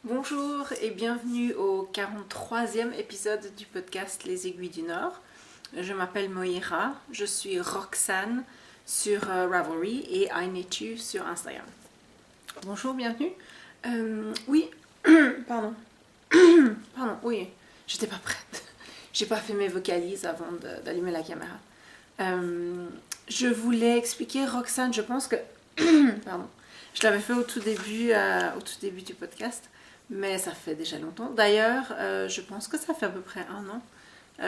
Bonjour et bienvenue au 43e épisode du podcast Les Aiguilles du Nord. Je m'appelle Moira, je suis Roxane sur Ravelry et I Need You sur Instagram. Bonjour, bienvenue. Oui, pardon. Oui, j'étais pas prête. J'ai pas fait mes vocalises avant d'allumer la caméra. Je voulais expliquer, Roxane, je pense que... pardon. Je l'avais fait au tout début du podcast, mais ça fait déjà longtemps. D'ailleurs, je pense que ça fait à peu près un an.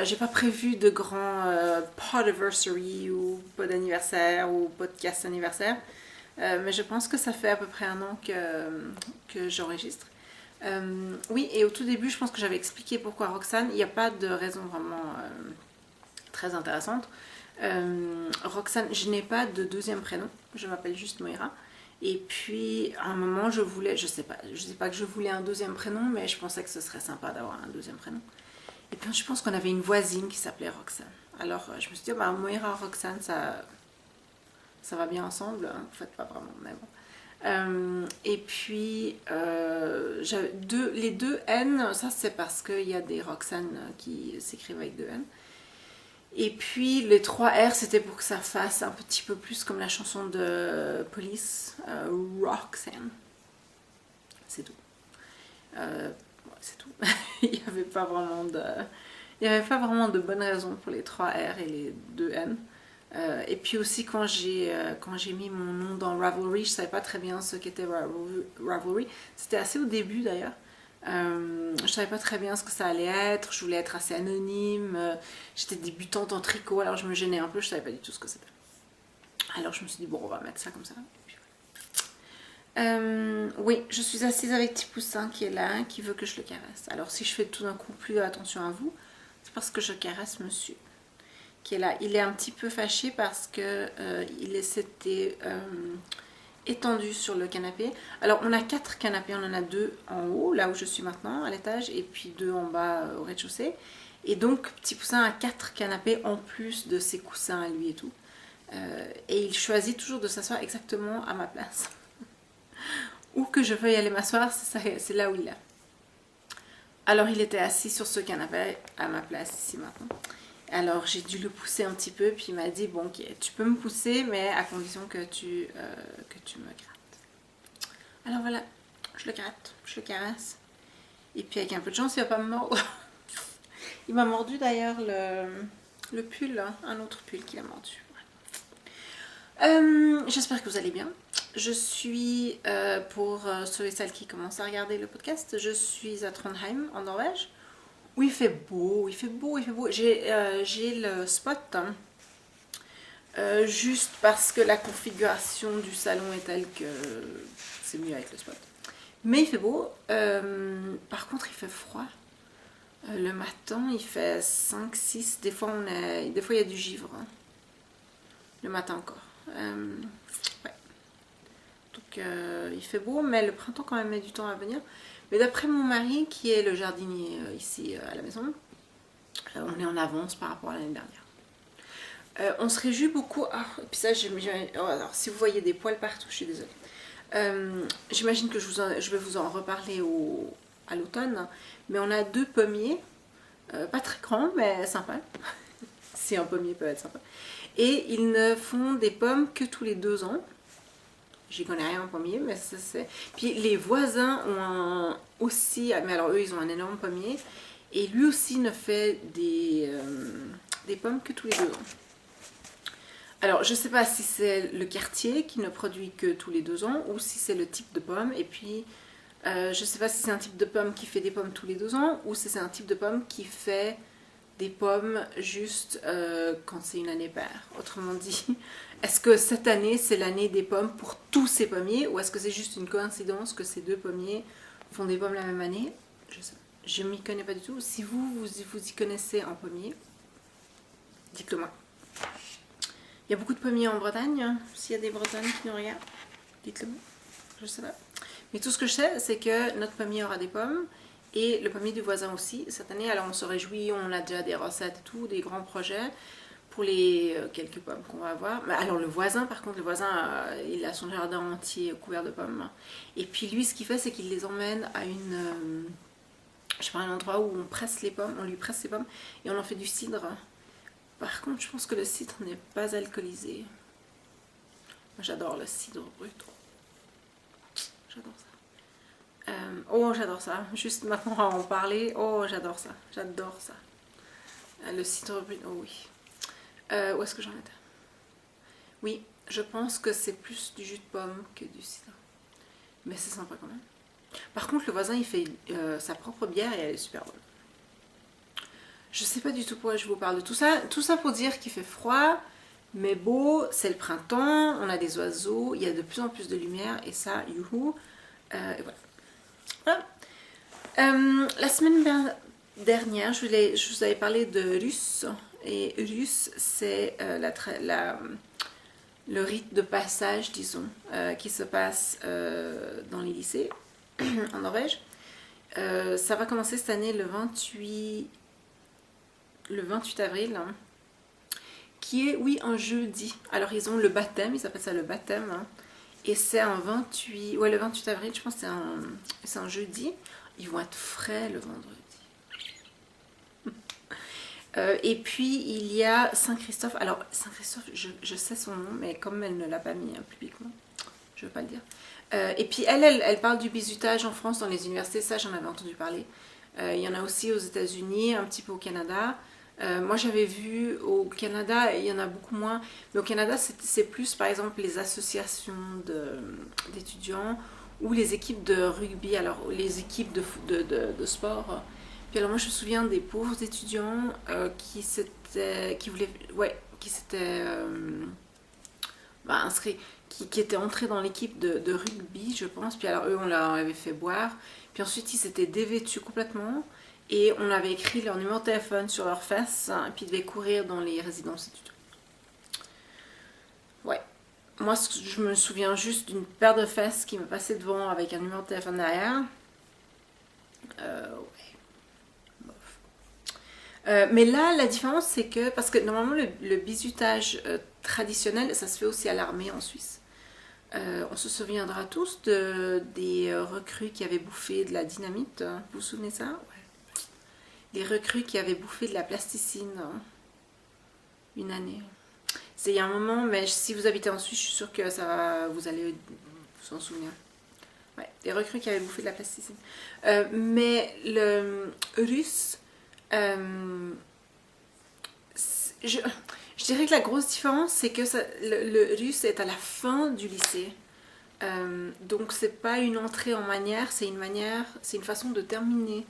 J'ai pas prévu de grand podiversary ou pod anniversaire ou podcast anniversaire, mais je pense que ça fait à peu près un an que j'enregistre. Oui, et au tout début, je pense que j'avais expliqué pourquoi Roxane. Il n'y a pas de raison vraiment très intéressante. Roxane, je n'ai pas de deuxième prénom, je m'appelle juste Moira. Et puis, à un moment, je sais pas que je voulais un deuxième prénom, mais je pensais que ce serait sympa d'avoir un deuxième prénom. Et puis, je pense qu'on avait une voisine qui s'appelait Roxane. Alors, je me suis dit, bah, Moira, Roxane, ça va bien ensemble. En fait, pas vraiment, mais bon. Et puis, les deux N, ça c'est parce qu'il y a des Roxane qui s'écrivent avec deux N. Et puis les 3 R, c'était pour que ça fasse un petit peu plus comme la chanson de Police, Roxanne. C'est tout. C'est tout. Il n'y avait pas vraiment de bonne raison pour les 3 R et les 2 N. Et puis aussi quand j'ai mis mon nom dans Ravelry, je savais pas très bien ce qu'était Ravelry. C'était assez au début d'ailleurs. Je savais pas très bien ce que ça allait être, je voulais être assez anonyme, j'étais débutante en tricot, alors je me gênais un peu, je savais pas du tout ce que c'était. Alors je me suis dit, bon, on va mettre ça comme ça. Oui, je suis assise avec Petit Poussin qui est là, qui veut que je le caresse. Alors si je fais tout d'un coup plus attention à vous, c'est parce que je caresse monsieur, qui est là. Il est un petit peu fâché parce que s'était étendu sur le canapé. Alors on a 4 canapés, on en a 2 en haut, là où je suis maintenant, à l'étage, et puis 2 en bas au rez-de-chaussée. Et donc Petit Poussin a 4 canapés en plus de ses coussins à lui et tout. Et il choisit toujours de s'asseoir exactement à ma place. Où que je veuille aller m'asseoir, c'est là où il est. Alors il était assis sur ce canapé à ma place ici maintenant. Alors j'ai dû le pousser un petit peu, puis il m'a dit, bon ok, tu peux me pousser, mais à condition que tu me grattes. Alors voilà, je le gratte, je le caresse. Et puis avec un peu de chance, il va pas me mordre. Il m'a mordu d'ailleurs le pull, hein, un autre pull qui a mordu. J'espère que vous allez bien. Je suis, pour ceux et celles qui commencent à regarder le podcast, je suis à Trondheim, en Norvège, où il fait beau, il fait beau, il fait beau. J'ai le spot, hein, juste parce que la configuration du salon est telle que c'est mieux avec le spot. Mais il fait beau. Par contre, il fait froid. Le matin, il fait 5, 6. Des fois, il y a du givre. Hein. Le matin encore. Ouais. Donc, il fait beau, mais le printemps, quand même, met du temps à venir. Mais d'après mon mari, qui est le jardinier ici à la maison, on est en avance par rapport à l'année dernière. On se réjouit beaucoup. Ah, et puis ça, alors, si vous voyez des poils partout, je suis désolée. J'imagine que je vais vous en reparler à l'automne. Mais on a 2 pommiers, pas très grands, mais sympas. Si un pommier peut être sympa. Et ils ne font des pommes que tous les 2 ans. J'y connais rien en pommier, mais ça c'est... Puis les voisins ont aussi... Mais alors eux, ils ont un énorme pommier. Et lui aussi ne fait des pommes que tous les 2 ans. Alors, je ne sais pas si c'est le quartier qui ne produit que tous les 2 ans ou si c'est le type de pomme. Et puis, je ne sais pas si c'est un type de pomme qui fait des pommes tous les 2 ans ou si c'est un type de pomme qui fait des pommes juste quand c'est une année paire. Autrement dit, est-ce que cette année, c'est l'année des pommes pour tous ces pommiers ou est-ce que c'est juste une coïncidence que ces 2 pommiers font des pommes la même année? Je ne m'y connais pas du tout. Si vous y connaissez en pommier, dites-le moi. Il y a beaucoup de pommiers en Bretagne. S'il y a des Bretagnes qui nous regardent, dites-le moi. Je sais pas. Mais tout ce que je sais, c'est que notre pommier aura des pommes et le pommier du voisin aussi cette année. Alors on se réjouit, on a déjà des recettes et tout, des grands projets pour les quelques pommes qu'on va avoir. Alors le voisin, par contre, il a son jardin entier couvert de pommes. Et puis lui, ce qu'il fait, c'est qu'il les emmène à je sais pas, un endroit où on presse les pommes, on lui presse les pommes et on en fait du cidre. Par contre, je pense que le cidre n'est pas alcoolisé. Moi, j'adore le cidre brut. J'adore ça. Oh, j'adore ça. Juste maintenant à en parler. Oh, j'adore ça. J'adore ça. Le cidre brut. Oh oui. Où est-ce que j'en étais? Oui, je pense que c'est plus du jus de pomme que du cidre. Mais c'est sympa quand même. Par contre, le voisin, il fait sa propre bière et elle est super bonne. Je sais pas du tout pourquoi je vous parle de tout ça. Tout ça pour dire qu'il fait froid, mais beau, c'est le printemps, on a des oiseaux, il y a de plus en plus de lumière et ça, youhou. Et voilà. La semaine dernière, je vous avais parlé de Russe. Et Russe, c'est le rite de passage, disons, qui se passe dans les lycées en Norvège. Ça va commencer cette année le 28 avril, hein, qui est, oui, un jeudi. Alors, ils ont le baptême, ils appellent ça le baptême, hein, et c'est un 28, ouais, le 28 avril, je pense que c'est un jeudi. Ils vont être frais le vendredi. Et puis il y a Saint-Christophe. Alors Saint-Christophe, je sais son nom, mais comme elle ne l'a pas mis publiquement, je ne veux pas le dire. Et puis elle parle du bizutage en France dans les universités, ça j'en avais entendu parler. Il y en a aussi aux États-Unis, un petit peu au Canada. Moi j'avais vu au Canada, il y en a beaucoup moins, mais au Canada c'est plus par exemple les associations d'étudiants ou les équipes de rugby, alors les équipes de sport. Puis alors moi je me souviens des pauvres étudiants qui s'étaient inscrits, qui étaient entrés dans l'équipe de rugby, je pense. Puis alors eux on leur avait fait boire. Puis ensuite ils s'étaient dévêtus complètement et on avait écrit leur numéro de téléphone sur leurs fesses, hein, et puis ils devaient courir dans les résidences étudiantes. Ouais. Moi je me souviens juste d'une paire de fesses qui me passait devant avec un numéro de téléphone derrière. Mais là, la différence, c'est que, parce que normalement, le bizutage traditionnel, ça se fait aussi à l'armée en Suisse. On se souviendra tous des recrues qui avaient bouffé de la dynamite. Vous vous souvenez ça? Ouais. Les recrues qui avaient bouffé de la plasticine une année. C'est il y a un moment, mais si vous habitez en Suisse, je suis sûre que vous allez vous en souvenir. Ouais, des recrues qui avaient bouffé de la plasticine. Mais le russe... je dirais que la grosse différence, c'est que le russe est à la fin du lycée. Donc c'est pas une entrée en manière, c'est une façon de terminer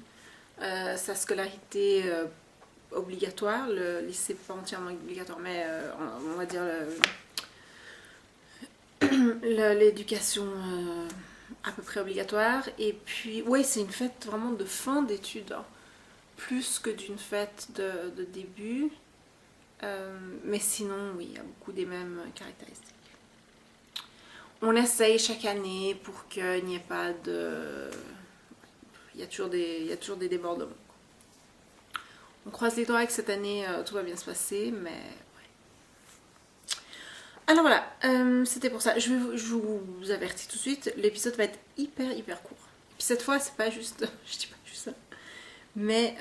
sa scolarité obligatoire. Le lycée pas entièrement obligatoire, mais on va dire l'éducation à peu près obligatoire. Et puis, ouais, c'est une fête vraiment de fin d'études, hein, plus que d'une fête de début. Mais sinon, oui, il y a beaucoup des mêmes caractéristiques. On essaye chaque année pour qu'il n'y ait pas de... Il y a toujours des débordements. On croise les doigts que cette année, tout va bien se passer, mais... Ouais. Alors voilà, c'était pour ça. Je vous avertis tout de suite, l'épisode va être hyper court. Et puis cette fois, c'est pas juste... Je dis pas juste ça. Mais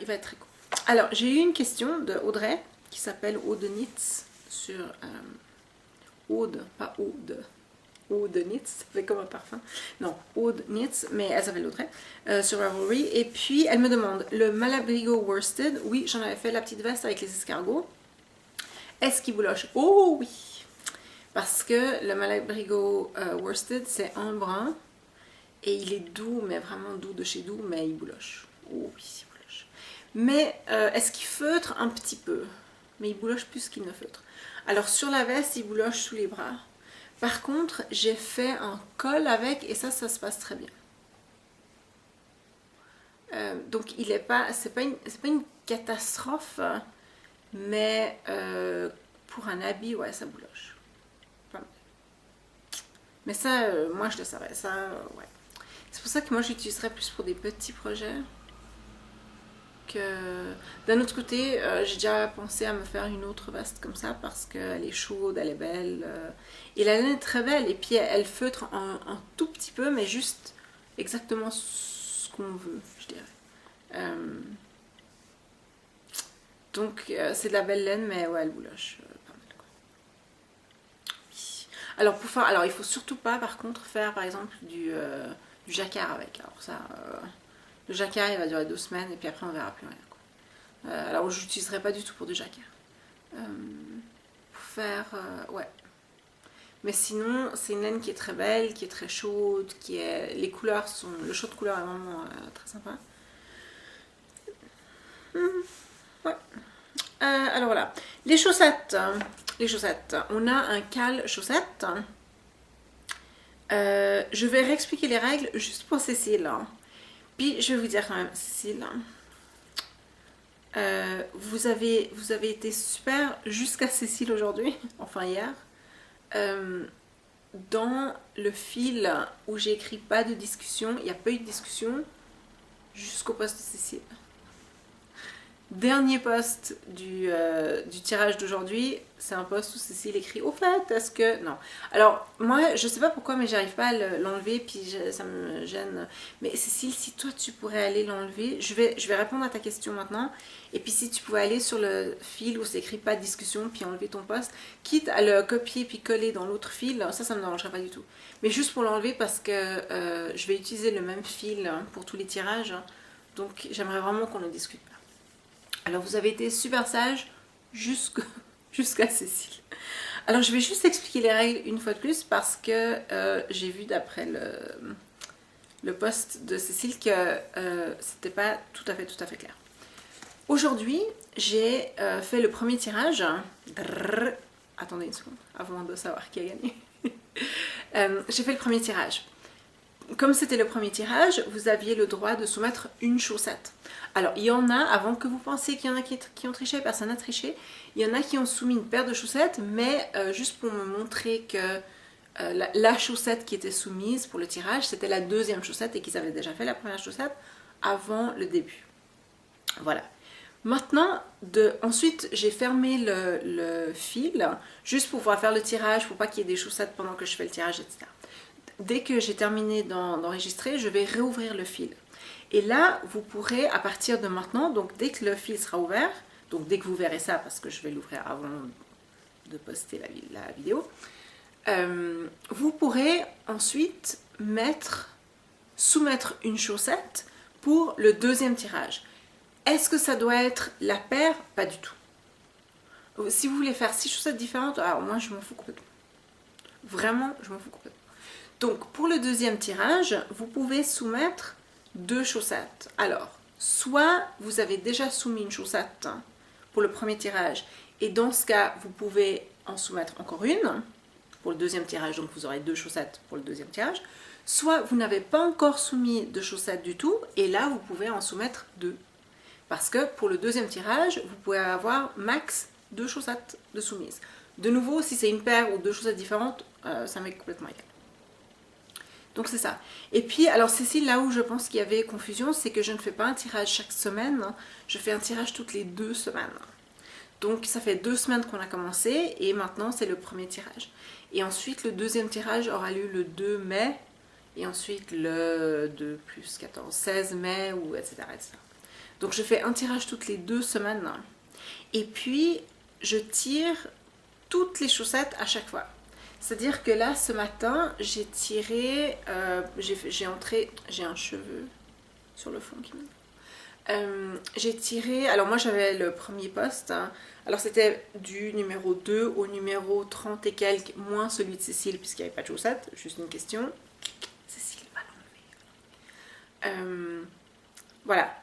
il va être très court. Alors, j'ai eu une question de Audrey, qui s'appelle Aude Nitz, sur... Aude, pas Aude. Aude Nitz, ça fait comme un parfum. Non, Aude Nitz, mais elle s'appelle Audrey, sur Ravelry. Et puis, elle me demande, le Malabrigo Worsted, oui, j'en avais fait la petite veste avec les escargots. Est-ce qu'il bouloche? Oh oui! Parce que le Malabrigo Worsted, c'est un brun, et il est doux, mais vraiment doux de chez doux, mais il bouloche. Oh oui, il bouloche. Mais est-ce qu'il feutre? Un petit peu. Mais il bouloche plus qu'il ne feutre. Alors, sur la veste, il bouloche sous les bras. Par contre, j'ai fait un col avec et ça se passe très bien. Donc, c'est pas une catastrophe, mais pour un habit, ouais, ça bouloche. Enfin, mais ça, moi, je le savais. Ça, ouais. C'est pour ça que moi, j'utiliserais plus pour des petits projets que d'un autre côté, j'ai déjà pensé à me faire une autre veste comme ça parce qu'elle est chaude, elle est belle. Et la laine est très belle. Et puis elle feutre un tout petit peu, mais juste exactement ce qu'on veut, je dirais. Donc c'est de la belle laine, mais ouais, elle bouloche pas mal, quoi. Oui. Alors il faut surtout pas, par contre, faire par exemple du jacquard avec. Alors ça, le jacquard il va durer 2 semaines et puis après on verra plus rien, quoi. Alors je l'utiliserai pas du tout pour du jacquard. Pour faire, ouais. Mais sinon, c'est une laine qui est très belle, qui est très chaude, les couleurs sont, le choix de couleur est vraiment très sympa. Ouais. Alors voilà, les chaussettes. Les chaussettes. On a un cale chaussette. Je vais réexpliquer les règles juste pour Cécile. Puis je vais vous dire quand même, Cécile, vous avez été super jusqu'à Cécile aujourd'hui, enfin hier. Dans le fil où j'ai écrit pas de discussion, il n'y a pas eu de discussion jusqu'au poste de Cécile. Dernier post du tirage d'aujourd'hui, c'est un post où Cécile écrit au fait, est-ce que... Non. Alors, moi, je sais pas pourquoi, mais j'arrive pas à l'enlever, puis ça me gêne. Mais Cécile, si toi, tu pourrais aller l'enlever, je vais répondre à ta question maintenant. Et puis, si tu pouvais aller sur le fil où c'est écrit pas de discussion, puis enlever ton post, quitte à le copier puis coller dans l'autre fil, ça me dérangerait pas du tout. Mais juste pour l'enlever parce que je vais utiliser le même fil pour tous les tirages. Donc, j'aimerais vraiment qu'on ne discute pas. Alors vous avez été super sage jusqu'à Cécile. Alors je vais juste expliquer les règles une fois de plus parce que j'ai vu d'après le post de Cécile que c'était pas tout à fait clair. Aujourd'hui j'ai fait le premier tirage. Attendez une seconde avant de savoir qui a gagné. J'ai fait le premier tirage. Comme c'était le premier tirage, vous aviez le droit de soumettre une chaussette. Alors, il y en a, avant que vous pensiez qu'il y en a qui ont triché, personne n'a triché, il y en a qui ont soumis une paire de chaussettes, mais juste pour me montrer que la chaussette qui était soumise pour le tirage, c'était la deuxième chaussette et qu'ils avaient déjà fait la première chaussette avant le début. Voilà. Maintenant, ensuite, j'ai fermé le fil, juste pour pouvoir faire le tirage, pour pas qu'il y ait des chaussettes pendant que je fais le tirage, etc. Dès que j'ai terminé d'enregistrer, je vais réouvrir le fil. Et là, vous pourrez, à partir de maintenant, donc dès que le fil sera ouvert, donc dès que vous verrez ça, parce que je vais l'ouvrir avant de poster la vidéo, vous pourrez ensuite soumettre une chaussette pour le deuxième tirage. Est-ce que ça doit être la paire? Pas du tout. Si vous voulez faire 6 chaussettes différentes, alors moi je m'en fous complètement. Vraiment, je m'en fous complètement. Donc, pour le deuxième tirage, vous pouvez soumettre 2 chaussettes. Alors, soit vous avez déjà soumis une chaussette pour le premier tirage, et dans ce cas, vous pouvez en soumettre encore une pour le deuxième tirage, donc vous aurez 2 chaussettes pour le deuxième tirage. Soit vous n'avez pas encore soumis de chaussettes du tout, et là, vous pouvez en soumettre 2. Parce que pour le deuxième tirage, vous pouvez avoir max 2 chaussettes de soumises. De nouveau, si c'est une paire ou 2 chaussettes différentes, ça m'est complètement égal. Donc c'est ça. Et puis, alors Cécile, là où je pense qu'il y avait confusion, c'est que je ne fais pas un tirage chaque semaine, je fais un tirage toutes les 2 semaines. Donc ça fait 2 semaines qu'on a commencé et maintenant c'est le premier tirage. Et ensuite le deuxième tirage aura lieu le 2 mai et ensuite le 2 plus 14, 16 mai, ou etc., etc. Donc je fais un tirage toutes les 2 semaines. Et puis je tire toutes les chaussettes à chaque fois. C'est-à-dire que là, ce matin, j'ai tiré, j'ai un cheveu sur le fond qui me... j'ai tiré, alors moi j'avais le premier poste, hein. Alors c'était du numéro 2 au numéro 30 et quelques, moins celui de Cécile, puisqu'il n'y avait pas de chaussettes, juste une question. Cécile va l'enlever. Voilà.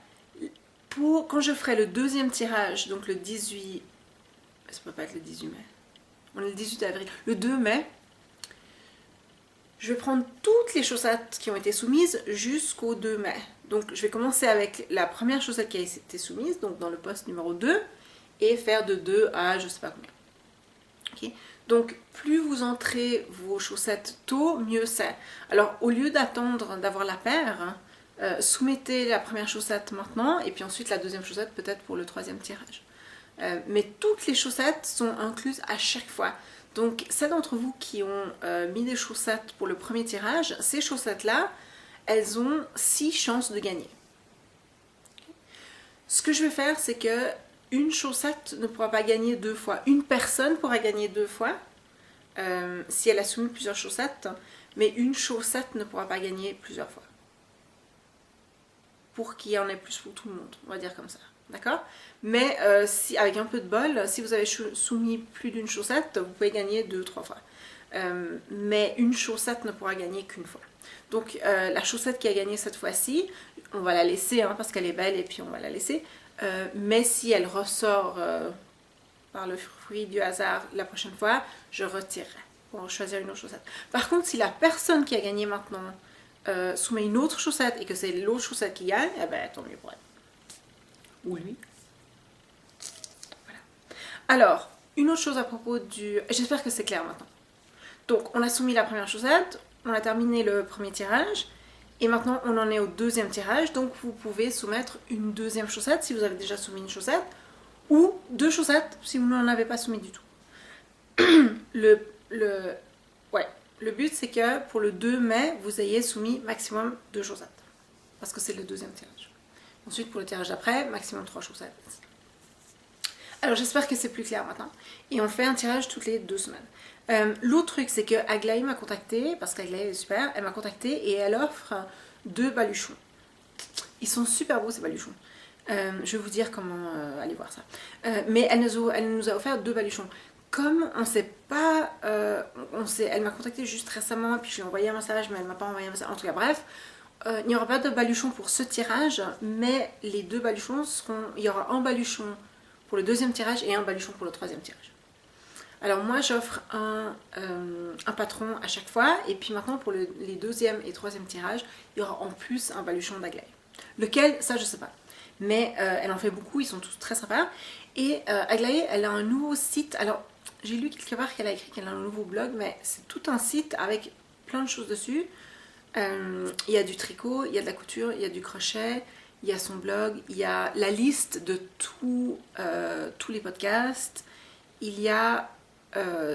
Quand je ferai le deuxième tirage, donc le 18... Ça peut pas être le 18 mai. On est le 18 avril. Le 2 mai, je vais prendre toutes les chaussettes qui ont été soumises jusqu'au 2 mai. Donc je vais commencer avec la première chaussette qui a été soumise, donc dans le poste numéro 2, et faire de 2 à je sais pas combien. Okay. Donc plus vous entrez vos chaussettes tôt, mieux c'est. Alors au lieu d'attendre d'avoir la paire, soumettez la première chaussette maintenant et puis ensuite la deuxième chaussette peut-être pour le troisième tirage. Mais toutes les chaussettes sont incluses à chaque fois. Donc celles d'entre vous qui ont mis des chaussettes pour le premier tirage, ces chaussettes-là, elles ont 6 chances de gagner. Ce que je vais faire, c'est que une chaussette ne pourra pas gagner 2 fois. Une personne pourra gagner 2 fois si elle a soumis plusieurs chaussettes, mais une chaussette ne pourra pas gagner plusieurs fois. Pour qu'il y en ait plus pour tout le monde, on va dire comme ça. D'accord? Mais si, avec un peu de bol, si vous avez soumis plus d'une chaussette, vous pouvez gagner 2-3 fois. Mais une chaussette ne pourra gagner qu'une fois. Donc la chaussette qui a gagné cette fois-ci, on va la laisser parce qu'elle est belle et puis on va la laisser. Mais si elle ressort par le fruit du hasard la prochaine fois, je retirerai pour choisir une autre chaussette. Par contre, si la personne qui a gagné maintenant soumet une autre chaussette et que c'est l'autre chaussette qui gagne, eh ben tant mieux pour elle. Ou lui. Voilà. Alors, une autre chose à propos du... J'espère que c'est clair maintenant. Donc, on a soumis la première chaussette, on a terminé le premier tirage, et maintenant on en est au deuxième tirage, donc vous pouvez soumettre une deuxième chaussette si vous avez déjà soumis une chaussette, ou 2 chaussettes si vous n'en avez pas soumis du tout. Le but c'est que pour le 2 mai, vous ayez soumis maximum 2 chaussettes, parce que c'est le deuxième tirage. Ensuite, pour le tirage d'après, maximum 3 chaussettes. Alors, j'espère que c'est plus clair maintenant. Et on fait un tirage toutes les 2 semaines. L'autre truc, c'est que Aglaé m'a contacté, parce qu'Aglaé est super, elle m'a contacté et elle offre 2 baluchons. Ils sont super beaux, ces baluchons. Je vais vous dire comment aller voir ça. Mais elle nous a offert 2 baluchons. Comme on ne sait pas, elle m'a contacté juste récemment, puis je lui ai envoyé un message, mais elle ne m'a pas envoyé un message. En tout cas, bref. Il n'y aura pas de baluchon pour ce tirage, mais les 2 baluchons seront... Il y aura un baluchon pour le deuxième tirage et un baluchon pour le troisième tirage. Alors moi j'offre un patron à chaque fois, et puis maintenant pour les deuxième et troisième tirages, il y aura en plus un baluchon d'Aglaé. Lequel, ça je sais pas. Mais elle en fait beaucoup, ils sont tous très sympas. Et Aglaé, elle a un nouveau site. Alors j'ai lu quelque part qu'elle a écrit qu'elle a un nouveau blog, mais c'est tout un site avec plein de choses dessus. Il y a du tricot, il y a de la couture, il y a du crochet, il y a son blog, il y a la liste de tous les podcasts, il y a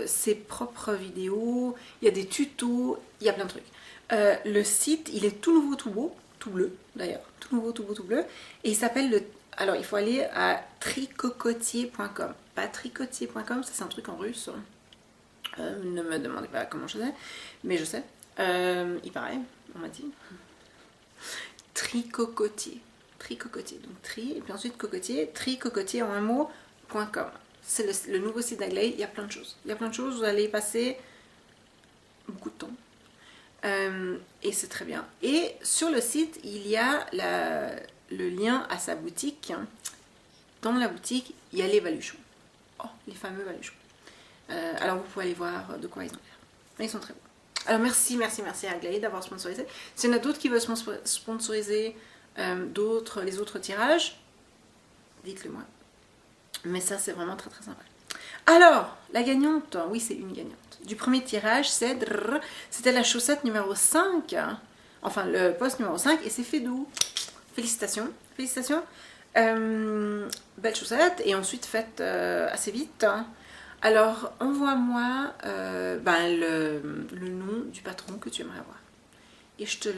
ses propres vidéos, il y a des tutos, il y a plein de trucs. Le site, il est tout nouveau, tout beau, tout bleu d'ailleurs, tout nouveau, tout beau, tout bleu, et il s'appelle alors il faut aller à tricocotier.com. Pas tricotier.com, ça c'est un truc en russe. Ne me demandez pas comment je sais, mais je sais. Il paraît, on m'a dit. Tricocotier. Tricocotier. Donc tri, et puis ensuite cocotier. Tricocotier en un mot.com. C'est le nouveau site d'Aglaé. Il y a plein de choses. Il y a plein de choses. Vous allez y passer beaucoup de temps. Et c'est très bien. Et sur le site, il y a le lien à sa boutique. Dans la boutique, il y a les baluchons. Oh, les fameux baluchons. Alors vous pouvez aller voir de quoi ils ont l'air. Mais ils sont très beaux. Alors merci à Aglaé d'avoir sponsorisé. S'il y en a d'autres qui veulent sponsoriser les autres tirages, dites-le moi. Mais ça c'est vraiment très très sympa. Alors, la gagnante, oui c'est une gagnante. Du premier tirage, c'était la chaussette numéro 5. Enfin le poste numéro 5 et c'est Fédou. Félicitations. Félicitations. Belle chaussette et ensuite faites assez vite. Alors, envoie-moi le nom du patron que tu aimerais avoir. Et je te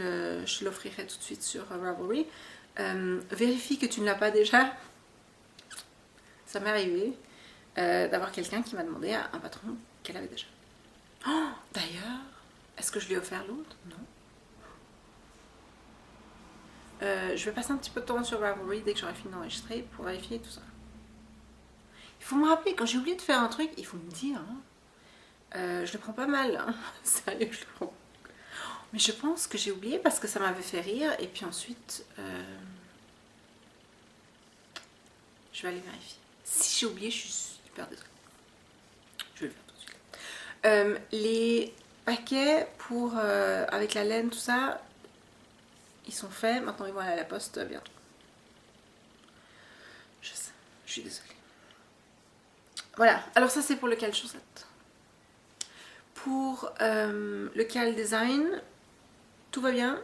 l'offrirai tout de suite sur Ravelry. Vérifie que tu ne l'as pas déjà. Ça m'est arrivé d'avoir quelqu'un qui m'a demandé un patron qu'elle avait déjà. Oh, d'ailleurs, est-ce que je lui ai offert l'autre? Non. Je vais passer un petit peu de temps sur Ravelry dès que j'aurai fini d'enregistrer pour vérifier tout ça. Il faut me rappeler, quand j'ai oublié de faire un truc, il faut me dire. Je le prends pas mal. Hein. Sérieux, je le prends. Mais je pense que j'ai oublié parce que ça m'avait fait rire. Et puis ensuite, je vais aller vérifier. Si j'ai oublié, je suis super désolée. Je vais le faire tout de suite. Les paquets pour avec la laine, tout ça, ils sont faits. Maintenant, ils vont aller à la poste bientôt. Je sais, je suis désolée. Voilà, alors ça c'est pour le cal chaussette. Pour le cal design, tout va bien.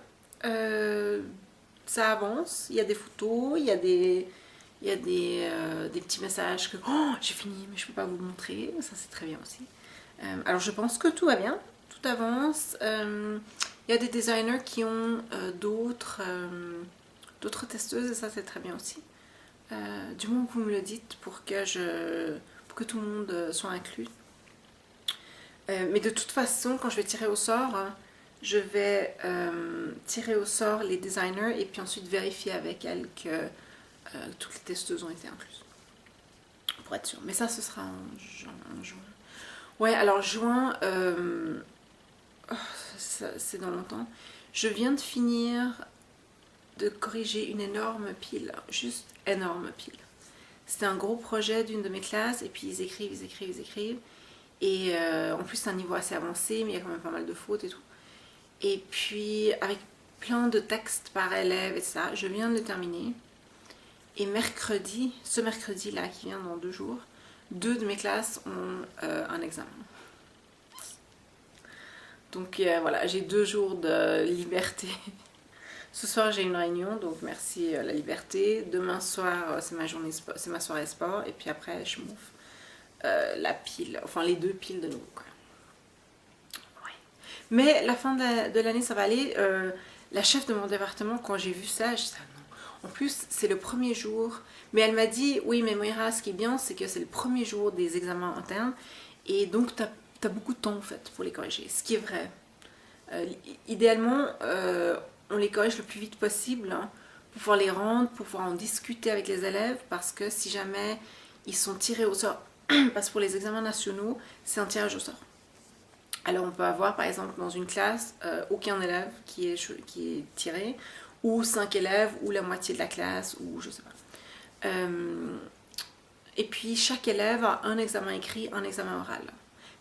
ça avance, il y a des photos, des petits messages que oh, j'ai fini mais je peux pas vous le montrer, ça c'est très bien aussi. Alors je pense que tout va bien, tout avance. Il y a des designers qui ont d'autres testeuses et ça c'est très bien aussi. Du moins vous me le dites pour que tout le monde soit inclus. Mais de toute façon, quand je vais tirer au sort, je vais tirer au sort les designers et puis ensuite vérifier avec elles que toutes les testeuses ont été incluses. Pour être sûr. Mais ça, ce sera en juin. Ouais, alors juin, c'est dans longtemps. Je viens de finir de corriger une énorme pile. Juste énorme pile. C'était un gros projet d'une de mes classes et puis ils écrivent. Et en plus, c'est un niveau assez avancé, mais il y a quand même pas mal de fautes et tout. Et puis, avec plein de textes par élève et ça, je viens de le terminer. Et mercredi, ce mercredi-là, qui vient dans 2 jours, 2 de mes classes ont un examen. Donc voilà, j'ai 2 jours de liberté. Ce soir, j'ai une réunion, donc merci la liberté. Demain soir, c'est ma soirée sport. Et puis après, je m'ouvre la pile, enfin les 2 piles de nouveau. Quoi. Ouais. Mais la fin de l'année, ça va aller. La chef de mon département, quand j'ai vu ça, je disais non. En plus, c'est le premier jour. Mais elle m'a dit, oui, mais Moira, ce qui est bien, c'est que c'est le premier jour des examens internes. Et donc, t'as beaucoup de temps, en fait, pour les corriger. Ce qui est vrai. Idéalement, on les corrige le plus vite possible, hein, pour pouvoir les rendre, pour pouvoir en discuter avec les élèves. Parce que si jamais ils sont tirés au sort, parce que pour les examens nationaux, c'est un tirage au sort. Alors, on peut avoir, par exemple, dans une classe, aucun élève qui est tiré, ou 5 élèves, ou la moitié de la classe, ou je sais pas. Et puis chaque élève a un examen écrit, un examen oral.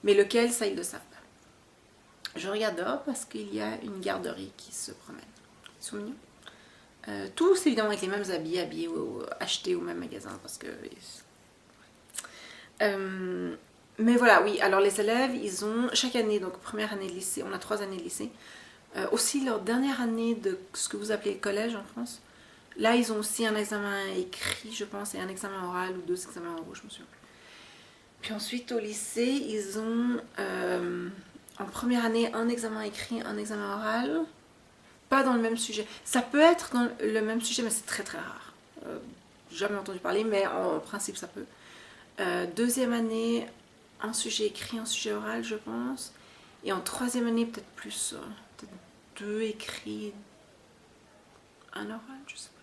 Mais lequel, ça ils le savent pas. Je regarde dehors parce qu'il y a une garderie qui se promène. Ils sont mignons. Tous évidemment avec les mêmes habits ou achetés au même magasin parce que... mais voilà, oui, alors les élèves, ils ont chaque année, donc première année de lycée, on a 3 années de lycée, aussi leur dernière année de ce que vous appelez le collège en France. Là, ils ont aussi un examen écrit, je pense, et un examen oral ou 2 examens oraux, je me souviens plus. Puis ensuite, au lycée, ils ont en première année un examen écrit, un examen oral. Pas dans le même sujet. Ça peut être dans le même sujet, mais c'est très très rare. Jamais entendu parler, mais en principe, ça peut. Deuxième année, un sujet écrit, un sujet oral, je pense. Et en troisième année, peut-être plus. Peut-être 2 écrits, un oral, je sais pas.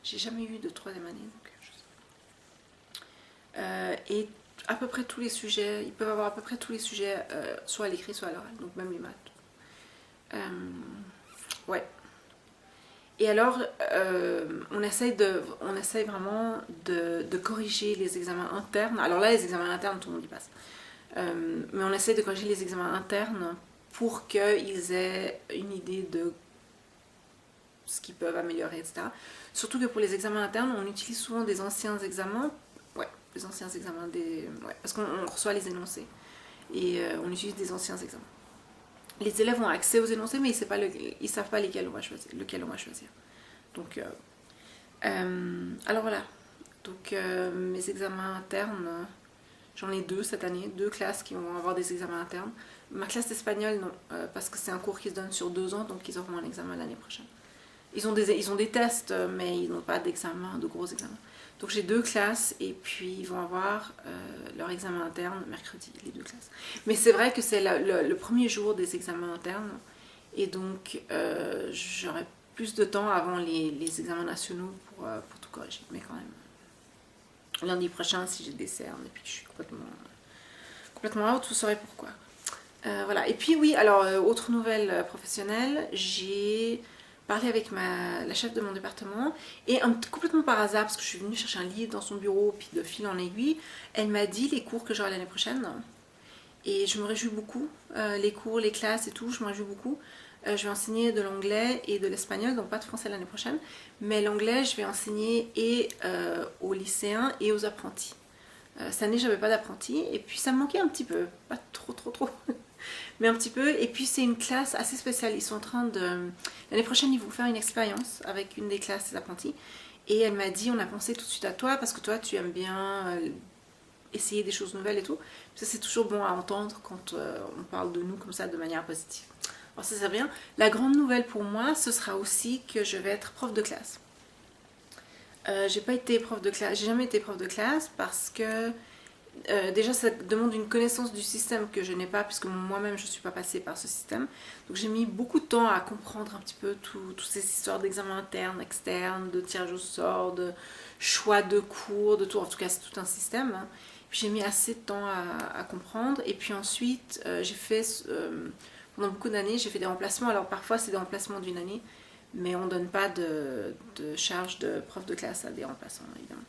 J'ai jamais eu de troisième année, donc je sais pas. Et à peu près tous les sujets, ils peuvent avoir à peu près tous les sujets, soit à l'écrit, soit à l'oral, donc même les maths. Ouais. Et alors, on essaye vraiment de corriger les examens internes. Alors là, les examens internes, tout le monde y passe. Mais on essaye de corriger les examens internes pour qu'ils aient une idée de ce qu'ils peuvent améliorer, etc. Surtout que pour les examens internes, on utilise souvent des anciens examens. Ouais, des anciens examens, parce qu'on reçoit les énoncés. Et on utilise des anciens examens. Les élèves ont accès aux énoncés, mais ils ne savent pas lequel on va choisir. Donc, alors voilà. Donc, mes examens internes, j'en ai 2 cette année, 2 classes qui vont avoir des examens internes. Ma classe d'espagnol, non, parce que c'est un cours qui se donne sur 2 ans, donc ils auront un examen l'année prochaine. Ils ont des tests, mais ils n'ont pas d'examen, de gros examens. Donc j'ai 2 classes et puis ils vont avoir leur examen interne mercredi, les 2 classes. Mais c'est vrai que c'est le premier jour des examens internes et donc j'aurai plus de temps avant les examens nationaux pour tout corriger. Mais quand même, lundi prochain, si j'ai des cernes et puis que je suis complètement out, vous saurez pourquoi. Voilà. Et puis oui, alors autre nouvelle professionnelle, j'ai parlé avec la chef de mon département et complètement par hasard, parce que je suis venue chercher un livre dans son bureau, puis de fil en aiguille, elle m'a dit les cours que j'aurai l'année prochaine. Et je me réjouis beaucoup, les cours, les classes et tout, je me réjouis beaucoup. Je vais enseigner de l'anglais et de l'espagnol, donc pas de français l'année prochaine, mais l'anglais, je vais enseigner et aux lycéens et aux apprentis. Cette année, j'avais pas d'apprentis, et puis ça me manquait un petit peu, pas trop. mais un petit peu. Et puis c'est une classe assez spéciale. Ils sont en train de... L'année prochaine, ils vont faire une expérience avec une des classes des apprentis. Et elle m'a dit, on a pensé tout de suite à toi parce que toi, tu aimes bien essayer des choses nouvelles et tout. Ça, c'est toujours bon à entendre quand on parle de nous comme ça de manière positive. Alors ça, c'est bien. La grande nouvelle pour moi, ce sera aussi que je vais être prof de classe. J'ai pas été prof de classe, j'ai jamais été prof de classe parce que déjà ça demande une connaissance du système que je n'ai pas puisque moi-même je ne suis pas passée par ce système. Donc j'ai mis beaucoup de temps à comprendre un petit peu toutes ces histoires d'examen interne, externe, de tirage au sort, de choix de cours, de tout. En tout cas c'est tout un système. Puis j'ai mis assez de temps à comprendre. Et puis ensuite j'ai fait, pendant beaucoup d'années, j'ai fait des remplacements. Alors parfois c'est des remplacements d'une année, mais on ne donne pas de charge de prof de classe à des remplaçants évidemment.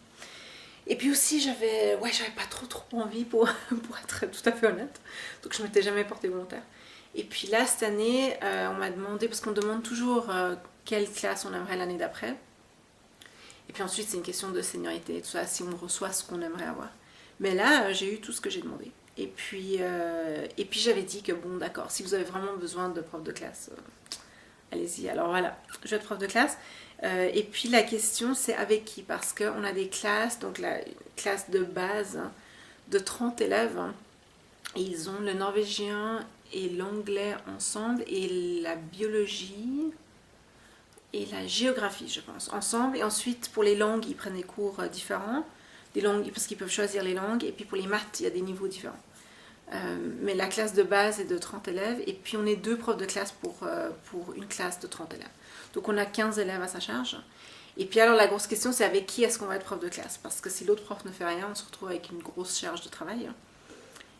Et puis aussi, j'avais pas trop envie pour être tout à fait honnête. Donc je m'étais jamais portée volontaire. Et puis là, cette année, on m'a demandé, parce qu'on demande toujours quelle classe on aimerait l'année d'après. Et puis ensuite, c'est une question de seniorité et tout ça, si on reçoit ce qu'on aimerait avoir. Mais là, j'ai eu tout ce que j'ai demandé. Et puis j'avais dit que bon, d'accord, si vous avez vraiment besoin de prof de classe, allez-y. Alors voilà, je vais être prof de classe. Et puis la question c'est avec qui, parce qu'on a des classes, donc la classe de base de 30 élèves, et ils ont le norvégien et l'anglais ensemble, et la biologie et la géographie je pense ensemble, et ensuite pour les langues ils prennent des cours différents, des langues, parce qu'ils peuvent choisir les langues, et puis pour les maths il y a des niveaux différents. Mais la classe de base est de 30 élèves, et puis on est 2 profs de classe pour une classe de 30 élèves. Donc on a 15 élèves à sa charge. Et puis alors la grosse question c'est avec qui est-ce qu'on va être prof de classe, parce que si l'autre prof ne fait rien, on se retrouve avec une grosse charge de travail.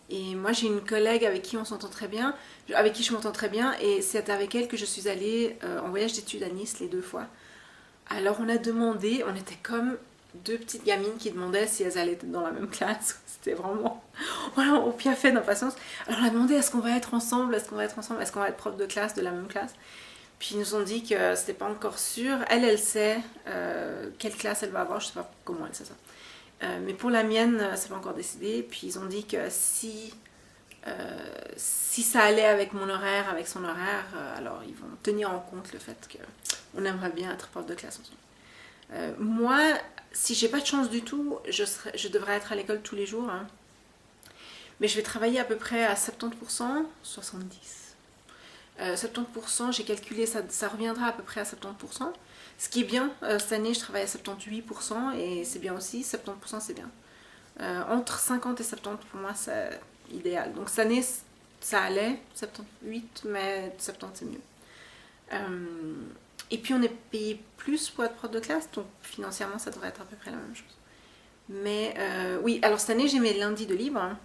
Et moi j'ai une collègue avec qui on s'entend très bien, avec qui je m'entends très bien, et c'est avec elle que je suis allée en voyage d'études à Nice les 2 fois. Alors on a demandé, on était comme 2 petites gamines qui demandaient si elles allaient être dans la même classe. C'était vraiment voilà, au piaffait d'impatience. Alors on a demandé est-ce qu'on va être ensemble, est-ce qu'on va être prof de classe de la même classe. Puis ils nous ont dit que c'était pas encore sûr. Elle sait quelle classe elle va avoir, je sais pas comment elle sait ça. Mais pour la mienne, c'est pas encore décidé. Puis ils ont dit que si ça allait avec mon horaire, avec son horaire, alors ils vont tenir en compte le fait qu'on aimerait bien être prof de classe ensemble. Moi, si j'ai pas de chance du tout, je devrais être à l'école tous les jours. Hein. Mais je vais travailler à peu près à 70%, 70%. 70%, j'ai calculé, ça reviendra à peu près à 70%. Ce qui est bien, cette année je travaille à 78% et c'est bien aussi, 70% c'est bien. Entre 50 et 70 pour moi c'est idéal. Donc cette année ça allait, 78, mais 70 c'est mieux. Et puis on est payé plus pour être prof de classe, donc financièrement ça devrait être à peu près la même chose. Mais oui, alors cette année j'ai mes lundis de libre. Hein.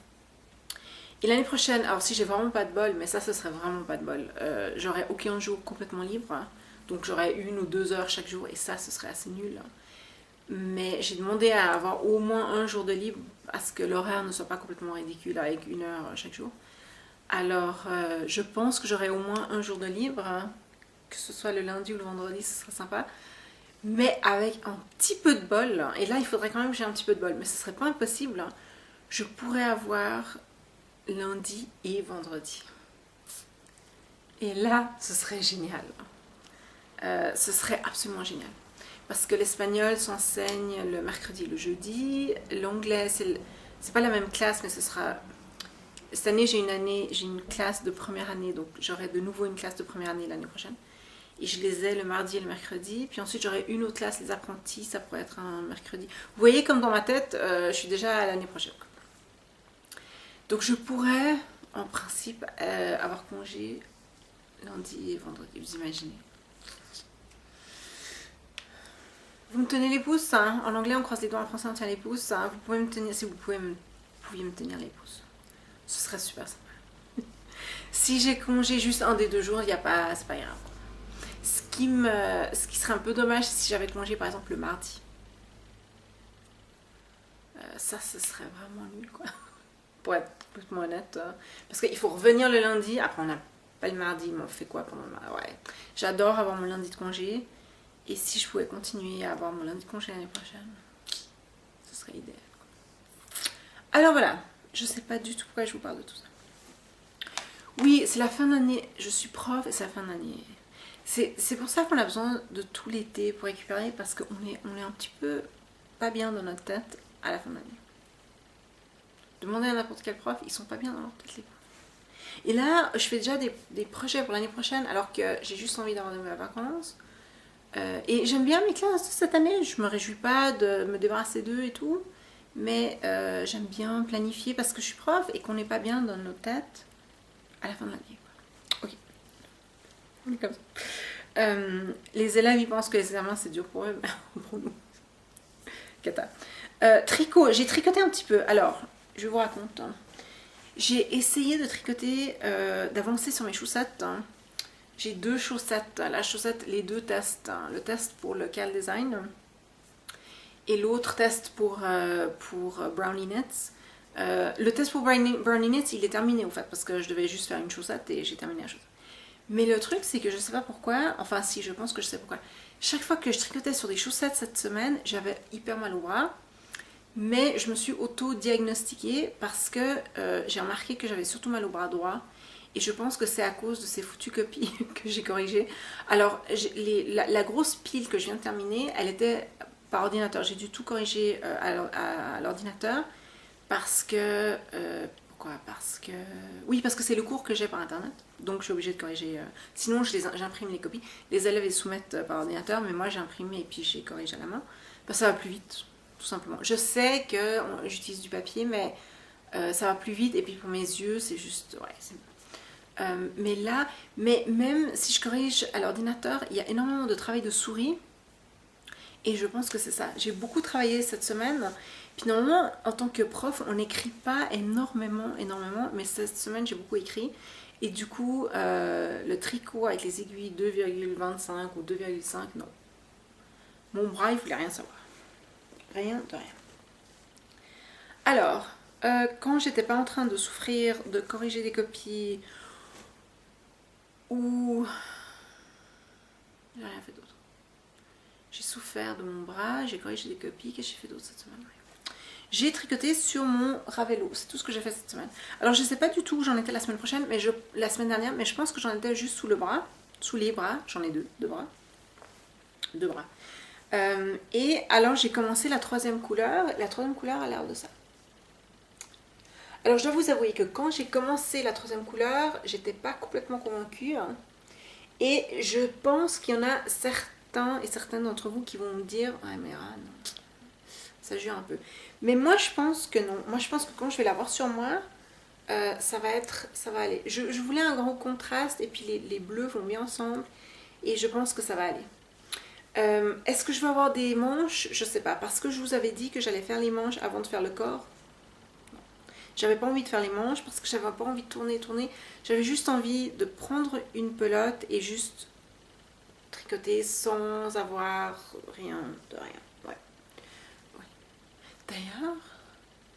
Et l'année prochaine, alors si j'ai vraiment pas de bol, mais ça ce serait vraiment pas de bol, j'aurai aucun jour complètement libre, hein. Donc j'aurai 1 ou 2 heures chaque jour et ça ce serait assez nul. Hein. Mais j'ai demandé à avoir au moins un jour de libre à ce que l'horaire ne soit pas complètement ridicule avec 1 heure chaque jour. Alors je pense que j'aurai au moins un jour de libre, hein, que ce soit le lundi ou le vendredi, ce serait sympa. Mais avec un petit peu de bol, et là il faudrait quand même que j'ai un petit peu de bol, mais ce serait pas impossible, hein, je pourrais avoir lundi et vendredi. Et là, ce serait génial. Ce serait absolument génial. Parce que l'espagnol s'enseigne le mercredi et le jeudi. L'anglais, c'est pas la même classe, mais ce sera... Cette année, j'ai une classe de première année, donc j'aurai de nouveau une classe de première année l'année prochaine. Et je les ai le mardi et le mercredi. Puis ensuite, j'aurai une autre classe, les apprentis, ça pourrait être un mercredi. Vous voyez, comme dans ma tête, je suis déjà à l'année prochaine. Donc je pourrais, en principe, avoir congé lundi et vendredi, vous imaginez. Vous me tenez les pouces, hein. En anglais on croise les doigts, en français on tient les pouces. Hein. Vous pouvez me tenir, si vous pouviez me tenir les pouces. Ce serait super sympa. Si j'ai congé juste un des 2 jours, c'est pas grave. Ce qui serait un peu dommage, si j'avais congé par exemple le mardi. Ça, ce serait vraiment nul, quoi. Pour être complètement honnête. Parce qu'il faut revenir le lundi. Après, on n'a pas le mardi, mais on fait quoi pendant le mardi? Ouais. J'adore avoir mon lundi de congé. Et si je pouvais continuer à avoir mon lundi de congé l'année prochaine, ce serait idéal. Alors voilà. Je sais pas du tout pourquoi je vous parle de tout ça. Oui, c'est la fin d'année. Je suis prof et c'est la fin d'année. C'est pour ça qu'on a besoin de tout l'été pour récupérer parce on est un petit peu pas bien dans notre tête à la fin d'année. Demandez à n'importe quel prof, ils sont pas bien dans leur tête les profs. Et là, je fais déjà des projets pour l'année prochaine alors que j'ai juste envie d'avoir de mes vacances. Et j'aime bien mes classes cette année, je me réjouis pas de me débarrasser d'eux et tout. Mais j'aime bien planifier parce que je suis prof et qu'on n'est pas bien dans nos têtes à la fin de l'année. Ok, on est comme ça. Les élèves ils pensent que les examens c'est dur pour eux, mais pour nous, cata. Tricot, j'ai tricoté un petit peu. Alors, je vous raconte. J'ai essayé de tricoter, d'avancer sur mes chaussettes. J'ai 2 chaussettes. La chaussette, les 2 tests. Le test pour le Cal Design et l'autre test pour Brownie Knits. Le test pour Brownie Knits, il est terminé en fait, parce que je devais juste faire une chaussette et j'ai terminé la chaussette. Mais le truc, c'est que je sais pas pourquoi, enfin si, je pense que je sais pourquoi. Chaque fois que je tricotais sur des chaussettes cette semaine, j'avais hyper mal au bras. Mais je me suis auto-diagnostiquée parce que j'ai remarqué que j'avais surtout mal au bras droit. Et je pense que c'est à cause de ces foutues copies que j'ai corrigées. Alors, la grosse pile que je viens de terminer, elle était par ordinateur. J'ai dû tout corriger à l'ordinateur parce que... pourquoi? Parce que... Oui, parce que c'est le cours que j'ai par internet. Donc, je suis obligée de corriger. Sinon, j'imprime les copies. Les élèves les soumettent par ordinateur, mais moi, j'ai imprimé et puis j'ai corrigé à la main. Parce que ça va plus vite, tout simplement. Je sais que j'utilise du papier, mais ça va plus vite. Et puis, pour mes yeux, c'est juste... Ouais, mais là, même si je corrige à l'ordinateur, il y a énormément de travail de souris. Et je pense que c'est ça. J'ai beaucoup travaillé cette semaine. Puis normalement, en tant que prof, on n'écrit pas énormément. Mais cette semaine, j'ai beaucoup écrit. Et du coup, le tricot avec les aiguilles 2,25 ou 2,5, non. Mon bras, il voulait rien savoir. Rien de rien. Alors, quand j'étais pas en train de souffrir, de corriger des copies, ou... J'ai rien fait d'autre. J'ai souffert de mon bras, j'ai corrigé des copies, qu'est-ce que j'ai fait d'autre cette semaine? J'ai tricoté sur mon Ravello, c'est tout ce que j'ai fait cette semaine. Alors je sais pas du tout où j'en étais la semaine prochaine, mais la semaine dernière, mais je pense que j'en étais juste sous le bras, sous les bras, j'en ai deux bras. Et alors j'ai commencé la troisième couleur a l'air de ça. Alors je dois vous avouer que quand j'ai commencé la troisième couleur, j'étais pas complètement convaincue. Et je pense qu'il y en a certains et certaines d'entre vous qui vont me dire « Ouais mais non, ça jure un peu ». Mais moi je pense que non. Moi je pense que quand je vais l'avoir sur moi, ça va aller. Je voulais un grand contraste et puis les bleus vont bien ensemble. Et je pense que ça va aller. Est-ce que je vais avoir des manches? Je sais pas. Parce que je vous avais dit que j'allais faire les manches avant de faire le corps. J'avais pas envie de faire les manches parce que j'avais pas envie de tourner. J'avais juste envie de prendre une pelote et juste tricoter sans avoir rien de rien. Ouais. D'ailleurs,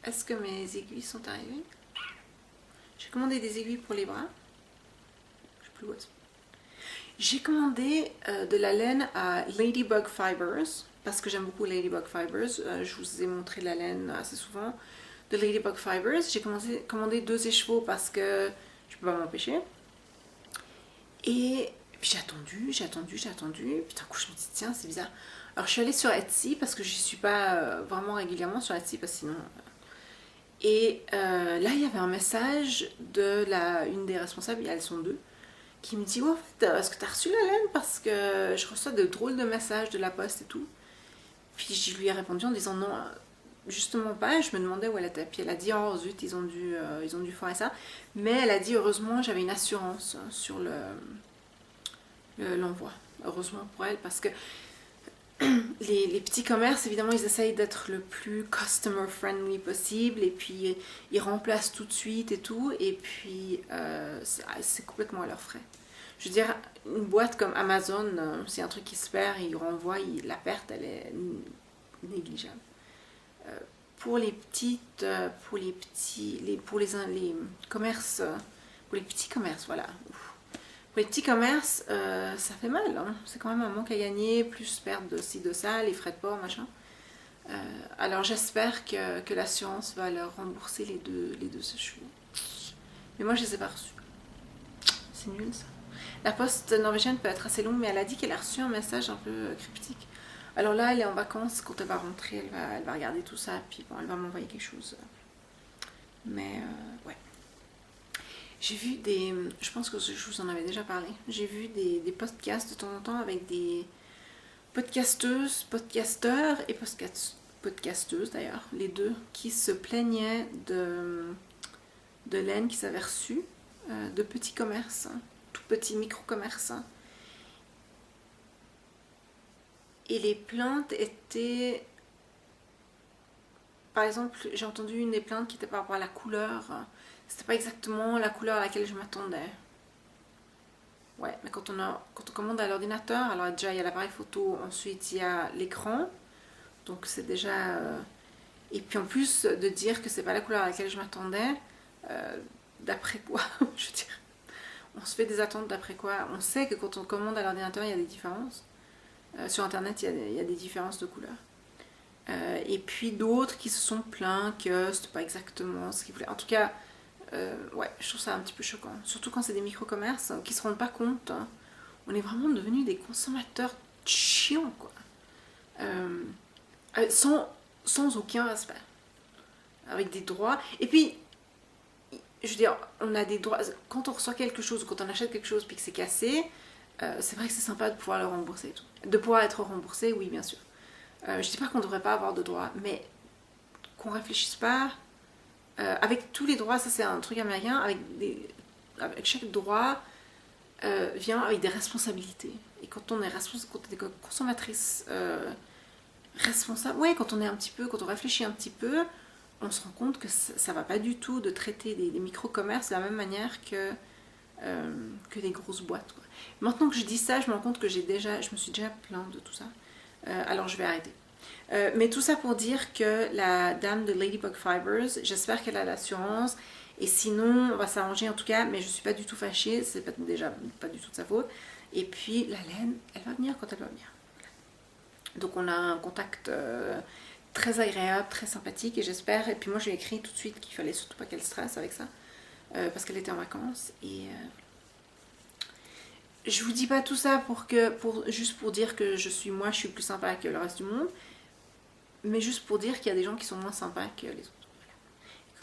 est-ce que mes aiguilles sont arrivées? J'ai commandé des aiguilles pour les bras. Je sais plus où elles sont. J'ai commandé de la laine à Ladybug Fibers parce que j'aime beaucoup Ladybug Fibers. Je vous ai montré la laine assez souvent de Ladybug Fibers. J'ai commandé 2 écheveaux parce que je peux pas m'empêcher. Et puis j'ai attendu. Puis d'un coup je me dis tiens c'est bizarre. Alors je suis allée sur Etsy parce que je suis pas vraiment régulièrement sur Etsy parce que sinon... Et là il y avait un message de une des responsables, elles sont 2, qui me dit ouais, en fait est-ce que tu as reçu la laine parce que je reçois de drôles de messages de la poste et tout. Puis je lui ai répondu en disant non, justement pas. Et je me demandais où elle était. Puis elle a dit oh zut, ils ont dû faire ça. Mais elle a dit heureusement j'avais une assurance sur l'envoi. Heureusement pour elle parce que les petits commerces, évidemment, ils essayent d'être le plus customer friendly possible et puis ils remplacent tout de suite et tout. Et puis c'est complètement à leurs frais. Je veux dire, une boîte comme Amazon, c'est un truc qui se perd, ils renvoient, la perte, elle est négligeable. Pour les petites, pour les commerces, pour les petits commerces, voilà. Pour les petits commerces, ça fait mal, hein. C'est quand même un manque à gagner, plus perte de ci, de ça, les frais de port, machin. Alors j'espère que l'assurance va leur rembourser les deux chevaux. Mais moi je les ai pas reçus. c'est nul ça. La poste norvégienne peut être assez longue, mais elle a dit qu'elle a reçu un message un peu cryptique. Alors là, elle est en vacances, quand elle va rentrer, elle va regarder tout ça, puis bon, elle va m'envoyer quelque chose. Mais ouais. J'ai vu des... Je pense que je vous en avais déjà parlé. J'ai vu des podcasts de temps en temps avec des podcasteuses, podcasteurs et podcasteuses d'ailleurs, les deux, qui se plaignaient de laine qu'ils avaient reçue de petits commerces, tout petits micro-commerces. Et les plaintes étaient... Par exemple, j'ai entendu une des plaintes qui était par rapport à la couleur. C'était pas exactement la couleur à laquelle je m'attendais. Ouais, mais quand on commande à l'ordinateur, alors déjà il y a l'appareil photo, ensuite il y a l'écran. Donc c'est déjà... Et puis en plus de dire que c'est pas la couleur à laquelle je m'attendais, d'après quoi je veux dire, on se fait des attentes d'après quoi. On sait que quand on commande à l'ordinateur, il y a des différences. Sur internet, il y a des différences de couleurs. Et puis d'autres qui se sont plaints que c'était pas exactement ce qu'ils voulaient. En tout cas, ouais, je trouve ça un petit peu choquant. Surtout quand c'est des micro-commerces qui se rendent pas compte. Hein. On est vraiment devenus des consommateurs chiants, quoi. Sans aucun respect. Avec des droits. Et puis, je veux dire, on a des droits. Quand on reçoit quelque chose, quand on achète quelque chose puis que c'est cassé, c'est vrai que c'est sympa de pouvoir le rembourser et tout. De pouvoir être remboursé, oui, bien sûr. Je dis pas qu'on devrait pas avoir de droits, mais qu'on réfléchisse pas. Avec tous les droits, ça c'est un truc américain, avec chaque droit vient avec des responsabilités. Et quand on est consommatrice responsable, ouais, quand on réfléchit un petit peu, on se rend compte que ça va pas du tout de traiter des micro-commerces de la même manière que des grosses boîtes. Quoi. Maintenant que je dis ça, je me rends compte que je me suis déjà plainte de tout ça. Alors je vais arrêter. Mais tout ça pour dire que la dame de Ladybug Fibers, j'espère qu'elle a l'assurance. Et sinon, on va s'arranger en tout cas, mais je suis pas du tout fâchée, c'est déjà pas du tout de sa faute. Et puis la laine, elle va venir quand elle va venir. Donc on a un contact très agréable, très sympathique et j'espère. Et puis moi je lui ai écrit tout de suite qu'il fallait surtout pas qu'elle stresse avec ça. Parce qu'elle était en vacances. Et je vous dis pas tout ça juste pour dire que je suis plus sympa que le reste du monde. Mais juste pour dire qu'il y a des gens qui sont moins sympas que les autres.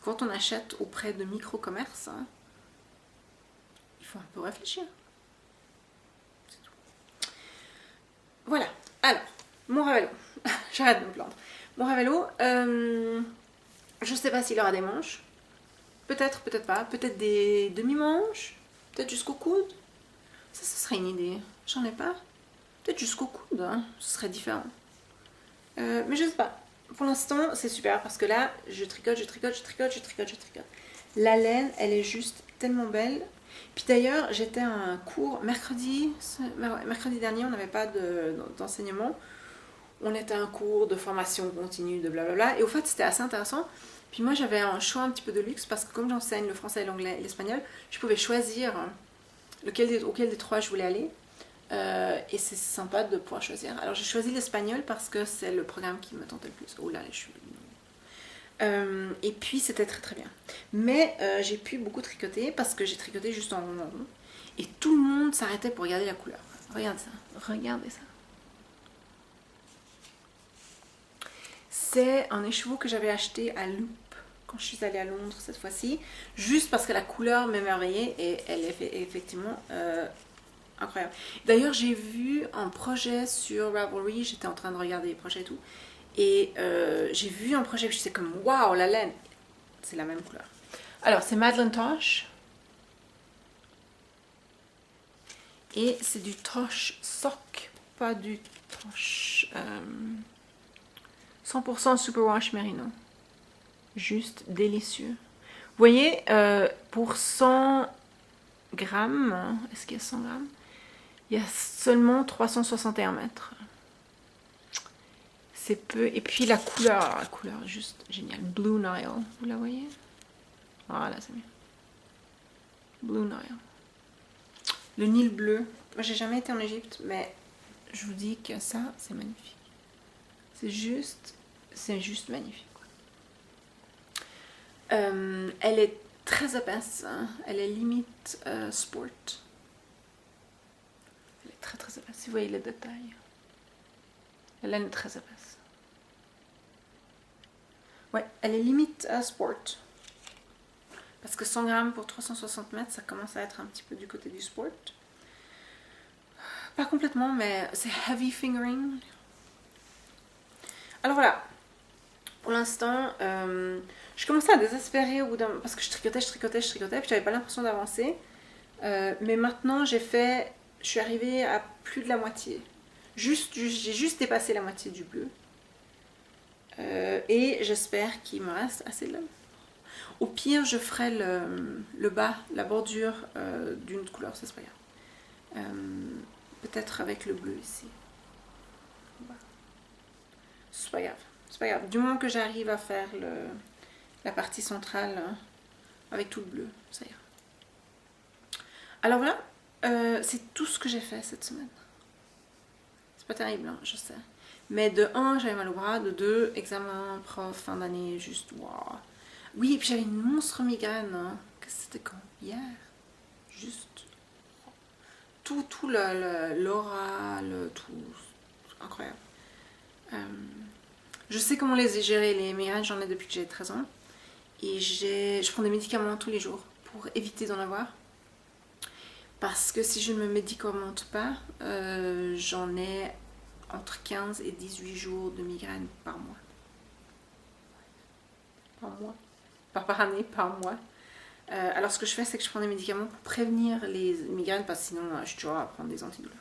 Quand on achète auprès de micro-commerces, hein, il faut un peu réfléchir. C'est tout. Voilà. Alors, mon Ravello. J'arrête de me plaindre. Mon Ravello, je sais pas s'il aura des manches. Peut-être, peut-être pas. Peut-être des demi-manches. Peut-être jusqu'au coude. Ça serait une idée. J'en ai pas. Peut-être jusqu'au coude. Hein. Ce serait différent. Mais je sais pas. Pour l'instant, c'est super parce que là, je tricote. La laine, elle est juste tellement belle. Puis d'ailleurs, j'étais à un cours mercredi dernier, on n'avait pas d'enseignement. On était à un cours de formation continue, de blablabla. Et au fait, c'était assez intéressant. Puis moi, j'avais un choix un petit peu de luxe parce que comme j'enseigne le français, l'anglais et l'espagnol, je pouvais choisir auquel des trois je voulais aller. Et c'est sympa de pouvoir choisir. Alors j'ai choisi l'espagnol parce que c'est le programme qui me tentait le plus. Oh là, je suis... et puis c'était très très bien. Mais j'ai pu beaucoup tricoter parce que j'ai tricoté juste en rond. Et tout le monde s'arrêtait pour regarder la couleur. Regardez ça. Regardez ça. C'est un écheveau que j'avais acheté à Loop quand je suis allée à Londres cette fois-ci. Juste parce que la couleur m'émerveillait et elle est effectivement... incroyable. D'ailleurs, j'ai vu un projet sur Ravelry, j'étais en train de regarder les projets et tout, et j'ai vu un projet, j'étais comme waouh, la laine, c'est la même couleur. Alors, c'est Madeleine Tosh, et c'est du Tosh Sock, pas du Tosh 100% Superwash Merino. Juste délicieux. Vous voyez, pour 100 grammes, est-ce qu'il y a 100 grammes? Il y a seulement 361 mètres. C'est peu. Et puis la couleur est juste géniale. Blue Nile, vous la voyez? Voilà, c'est bien. Blue Nile. Le Nil bleu. Moi, j'ai jamais été en Égypte, mais je vous dis que ça, c'est magnifique. C'est juste magnifique. Elle est très épaisse. Hein. Elle est limite sport. très très épaisse. Vous voyez les détails. La laine est très épaisse. Ouais, elle est limite à sport. Parce que 100 grammes pour 360 mètres, ça commence à être un petit peu du côté du sport. Pas complètement, mais c'est heavy fingering. Alors voilà. Pour l'instant, je commençais à désespérer au bout d'un... Parce que je tricotais, puis j'avais pas l'impression d'avancer. Mais maintenant, je suis arrivée à plus de la moitié. J'ai juste dépassé la moitié du bleu. Et j'espère qu'il me reste assez de laine. Au pire, je ferai le bas, la bordure d'une autre couleur, ça c'est pas grave. Peut-être avec le bleu ici. C'est pas grave. C'est pas grave. Du moment que j'arrive à faire la partie centrale avec tout le bleu, ça ira. Alors voilà, c'est tout ce que j'ai fait cette semaine. C'est pas terrible, hein, je sais. Mais de 1, j'avais mal au bras. De 2, examen, prof, fin d'année, juste waouh. Oui, et puis j'avais une monstre migraine. Hein. C'était quand? Hier. Juste. Tout l'aura, tout. Incroyable. Je sais comment les gérer, les migraines, j'en ai depuis que j'ai 13 ans. Et je prends des médicaments tous les jours pour éviter d'en avoir. Parce que si je ne me médicamente pas, j'en ai entre 15 et 18 jours de migraine par mois. Par mois. Pas par année, par mois. Alors ce que je fais, c'est que je prends des médicaments pour prévenir les migraines, parce que sinon je suis toujours à prendre des antidouleurs.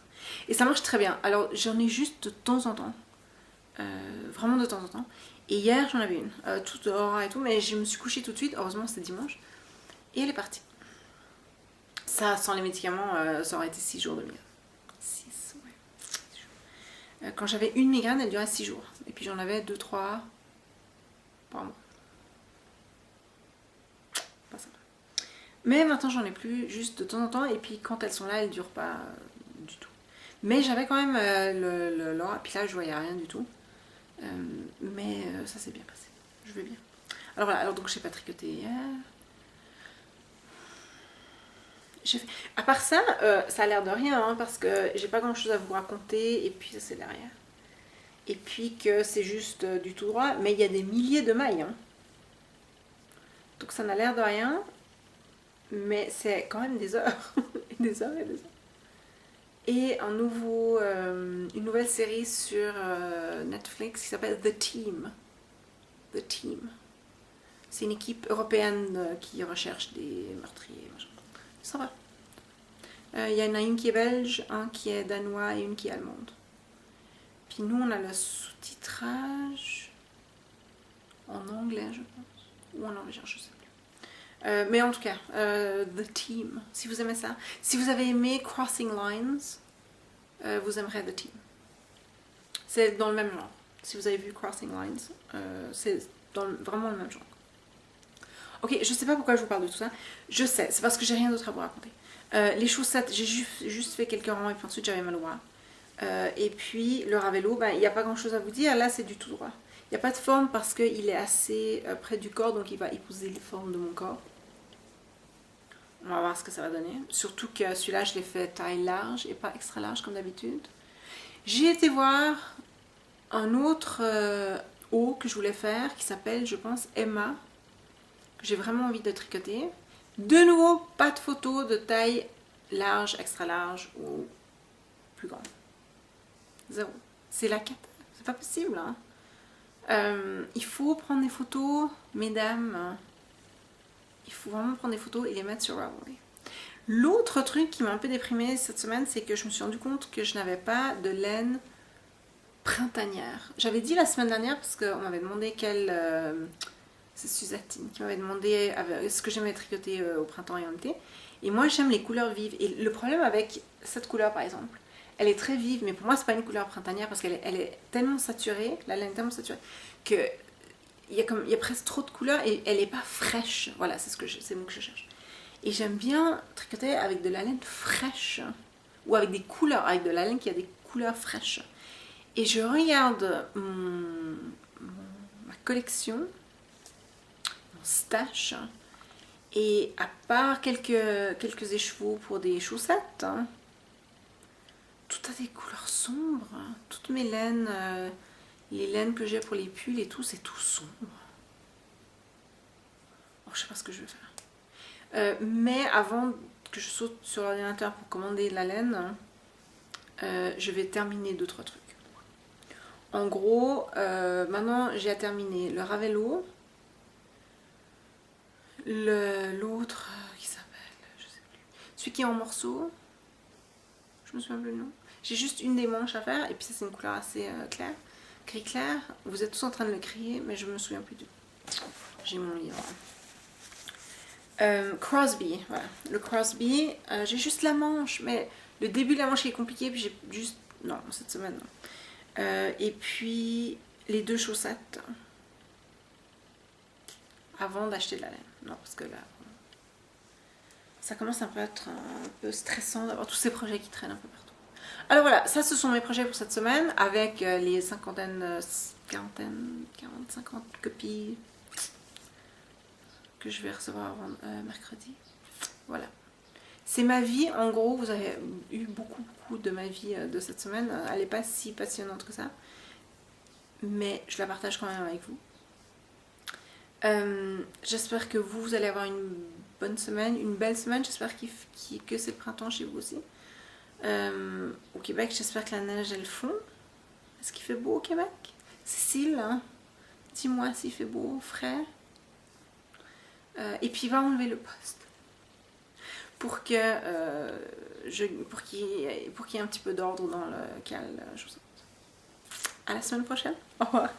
Et ça marche très bien. Alors j'en ai juste de temps en temps. Vraiment de temps en temps. Et hier j'en avais une, toute dehors et tout, mais je me suis couchée tout de suite, heureusement c'était dimanche, et elle est partie. Ça, sans les médicaments, ça aurait été 6 jours de migraine. 6, ouais. 6 jours. Quand j'avais une migraine, elle durait 6 jours. Et puis j'en avais 2-3 par mois. Pas sympa. Mais maintenant j'en ai plus, juste de temps en temps, et puis quand elles sont là, elles ne durent pas du tout. Mais j'avais quand même l'aura, puis là je voyais rien du tout. Mais ça s'est bien passé. Je vais bien. Alors voilà, donc j'ai pas tricoté hier. À part ça, ça a l'air de rien, hein, parce que j'ai pas grand chose à vous raconter, et puis ça c'est derrière. Et puis que c'est juste du tout droit, mais il y a des milliers de mailles. Hein. Donc ça n'a l'air de rien, mais c'est quand même des heures. Des heures et des heures. Et une nouvelle série sur Netflix qui s'appelle The Team. The Team. C'est une équipe européenne qui recherche des meurtriers. Ça va. Il y en a une qui est belge, un qui est danois et une qui est allemande. Puis nous, on a le sous-titrage en anglais, je pense. Ou en norvégien, je sais plus. Mais en tout cas, The Team, si vous aimez ça. Si vous avez aimé Crossing Lines, vous aimerez The Team. C'est dans le même genre. Si vous avez vu Crossing Lines, c'est vraiment le même genre. Ok, je sais pas pourquoi je vous parle de tout ça. Je sais, c'est parce que j'ai rien d'autre à vous raconter. Les chaussettes, j'ai juste fait quelques rangs et puis ensuite j'avais mal au bras. Et puis le ravello, il n'y a pas grand chose à vous dire. Là, c'est du tout droit. Il n'y a pas de forme parce qu'il est assez près du corps, donc il va épouser les formes de mon corps. On va voir ce que ça va donner. Surtout que celui-là, je l'ai fait taille large et pas extra large comme d'habitude. J'ai été voir un autre haut que je voulais faire qui s'appelle, je pense, Emma. Que j'ai vraiment envie de tricoter. De nouveau, pas de photo de taille large, extra large ou plus grande. Zéro. C'est la cata. C'est pas possible. Hein. Il faut prendre des photos, mesdames. Il faut vraiment prendre des photos et les mettre sur Ravelry. L'autre truc qui m'a un peu déprimée cette semaine, c'est que je me suis rendu compte que je n'avais pas de laine printanière. J'avais dit la semaine dernière, parce qu'on m'avait demandé quelle... c'est Suzatine qui m'avait demandé ce que j'aimais tricoter au printemps et en été. Et moi, j'aime les couleurs vives. Et le problème avec cette couleur, par exemple, elle est très vive, mais pour moi, c'est pas une couleur printanière parce qu'elle est tellement saturée, la laine est tellement saturée, que il y a presque trop de couleurs et elle n'est pas fraîche. Voilà, c'est le mot que je cherche. Et j'aime bien tricoter avec de la laine fraîche ou avec des couleurs, avec de la laine qui a des couleurs fraîches. Et je regarde ma collection, mon stash, et à part quelques écheveaux pour des chaussettes, hein, tout a des couleurs sombres. Toutes mes laines, les laines que j'ai pour les pulls et tout, c'est tout sombre. Oh, je sais pas ce que je vais faire. Mais avant que je saute sur l'ordinateur pour commander de la laine, je vais terminer 2-3 trucs. En gros, maintenant j'ai à terminer le Ravello, l'autre qui s'appelle, je sais plus, celui qui est en morceaux, je me souviens plus le nom. J'ai juste une des manches à faire et puis ça c'est une couleur assez claire, gris clair. Vous êtes tous en train de le crier mais je me souviens plus du tout. J'ai mon livre. Crosby, voilà. Le Crosby, j'ai juste la manche, mais le début de la manche est compliqué, puis j'ai juste... Non, cette semaine, non. Et puis, les 2 chaussettes. Avant d'acheter de la laine. Non, parce que là, ça commence un peu à être un peu stressant d'avoir tous ces projets qui traînent un peu partout. Alors voilà, ça ce sont mes projets pour cette semaine, avec les 50 copies que je vais recevoir avant mercredi. Voilà. C'est ma vie, en gros, vous avez eu beaucoup de ma vie de cette semaine. Elle n'est pas si passionnante que ça, mais je la partage quand même avec vous. J'espère que vous allez avoir une bonne semaine, une belle semaine. J'espère que c'est le printemps chez vous aussi. Au Québec, j'espère que la neige elle fond. Est-ce qu'il fait beau au Québec? Cécile, hein? Dis-moi s'il fait beau, frais. Et puis va enlever le poste pour qu'il y ait un petit peu d'ordre dans le cal. À la semaine prochaine. Au revoir.